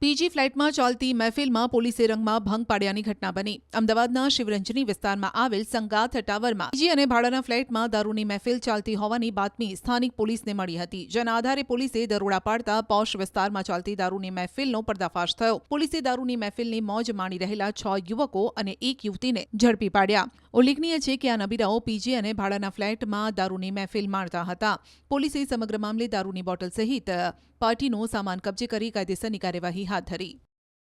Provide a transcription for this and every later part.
PG ફ્લાઇટમાં ચાલતી મહેફિલમાં પોલીસે રંગમાં ભંગ પાડ્યાની ઘટના બની. અમદાવાદના શિવરંજની વિસ્તારમાં આવેલ સંગાથ ટાવરમાં પીજી અને ભાડાના ફ્લેટમાં દારૂની મહેફિલ ચાલતી હોવાની બાતમી સ્થાનિક પોલીસને મળી હતી. જેના આધારે પોલીસે દરોડા પાડતા પોશ વિસ્તારમાં ચાલતી દારૂની મહેફિલનો પર્દાફાશ થયો. પોલીસે દારૂની મહેફિલની મોજ માણી રહેલા 6 યુવકો અને એક યુવતીને ઝડપી પાડ્યા. ઉલ્લેખનીય છે કે આ નબીરાઓ પીજી અને ભાડાના ફ્લેટમાં દારૂની મહેફિલ માણતા હતા. પોલીસે સમગ્ર મામલે દારૂની બોટલ સહિત પાર્ટીનો સામાન કબજે કરી કાયદેસરની કાર્યવાહી હાથ ધરી.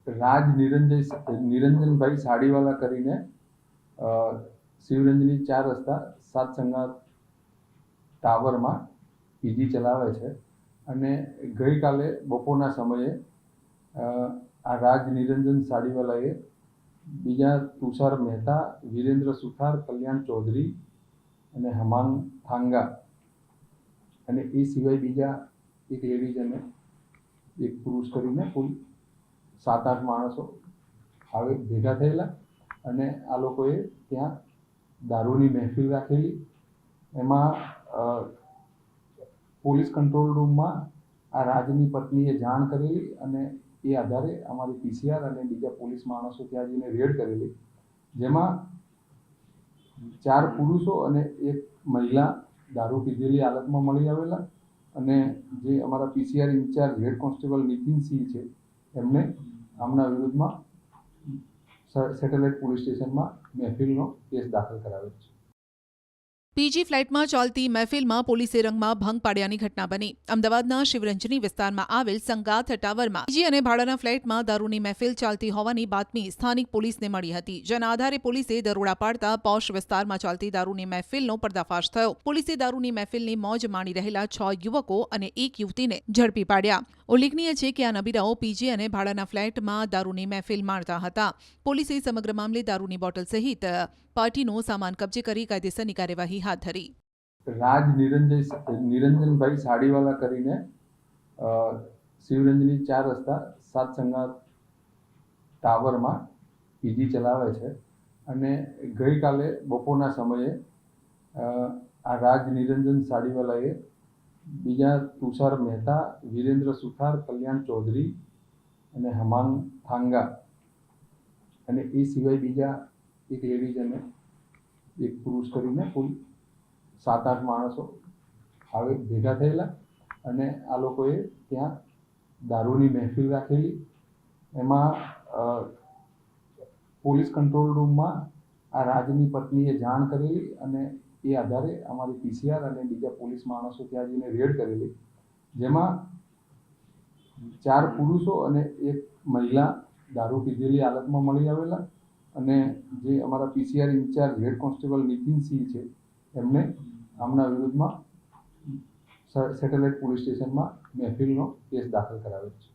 રાજ નિરંજનભાઈ સાડીવાલા કરીને શિવરંજની 4 રસ્તા 7 સંગાથ ટાવરમાં પીજી ચલાવે છે અને ગઈકાલે બપોરના સમયે આ રાજ નિરંજન સાડીવાલાએ બીજા તુષાર મહેતા, વિરેન્દ્ર સુથાર, કલ્યાણ ચૌધરી અને હમાંગ થાંગા અને એ સિવાય બીજા એક લેડીઝ અને એક પુરુષ કરીને કુલ 7-8 માણસો આવે ભેગા થયેલા અને આ લોકોએ ત્યાં દારૂની મહેફિલ રાખેલી. એમાં પોલીસ કંટ્રોલ રૂમમાં આ રાજની પત્નીએ જાણ કરેલી અને એ આધારે અમારી પીસીઆર અને બીજા પોલીસ માણસો ત્યાં જઈને રેડ કરેલી, જેમાં 4 પુરુષો અને 1 મહિલા દારૂ પીધેલી હાલતમાં મળી આવેલા અને જે અમારા PCR incharge head constable Nitin Singh છે એમને આમના વિરુદ્ધમાં સેટેલાઇટ પોલીસ સ્ટેશનમાં મહેફિલનો કેસ દાખલ કરાવેલ છે. પીજી ફ્લાઇટમાં ચાલતી મહેફિલમાં પોલીસે રંગમાં ભંગ પાડ્યાની ઘટના બની. અમદાવાદના શિવરંજની વિસ્તારમાં આવેલ સંગાથ ટાવરમાં પીજી અને ભાડાના ફ્લેટમાં દારૂની મહેફિલ ચાલતી હોવાની બાતમી સ્થાનિક પોલીસને મળી હતી. જેના આધારે પોલીસે દરોડા પાડતા પોશ વિસ્તારમાં ચાલતી દારૂની મહેફિલનો પર્દાફાશ થયો. પોલીસે દારૂની મહેફિલની મોજ માણી રહેલા 6 યુવકો અને એક યુવતીને ઝડપી પાડ્યા. ઉલ્લેખનીય છે કે આ નબીરાઓ પીજી અને ભાડાના ફ્લેટમાં દારૂની મહેફિલ માણતા હતા. પોલીસે સમગ્ર મામલે દારૂની બોટલ સહિત પાર્ટીનો સામાન કબજે કરી કાયદેસરની કાર્યવાહી હાથ ધરી. રાજ નિરંજનભાઈ સાડીવાલા કરીને શિવરંજની 4 રસ્તા 7 સંગાથ ટાવરમાં પીજી ચલાવે છે અને ગઈકાલે બપોરના સમયે આ રાજ નિરંજન સાડીવાલાએ બીજા તુષાર મહેતા, વિરેન્દ્ર સુથાર, કલ્યાણ ચૌધરી અને હમાંગ થાંગા અને એ સિવાય બીજા એક લેડીઝ અને એક પુરુષ કરીને કુલ 7-8 માણસો આવે ભેગા થયેલા અને આ લોકોએ ત્યાં દારૂની મહેફિલ રાખેલી. એમાં પોલીસ કંટ્રોલ રૂમમાં આ રાજની પત્નીએ જાણ કરેલી અને એ આધારે અમારી પીસીઆર અને બીજા પોલીસ માણસો ત્યાં જઈને રેડ કરેલી, જેમાં 4 પુરુષો અને 1 મહિલા દારૂ પીધેલી હાલતમાં મળી આવેલા અને જે અમારા PCR incharge head constable Nitin Singh છે એમને આમના વિરુદ્ધમાં સેટેલાઇટ પોલીસ સ્ટેશનમાં મહેફિલનો કેસ દાખલ કરાવેલ છે.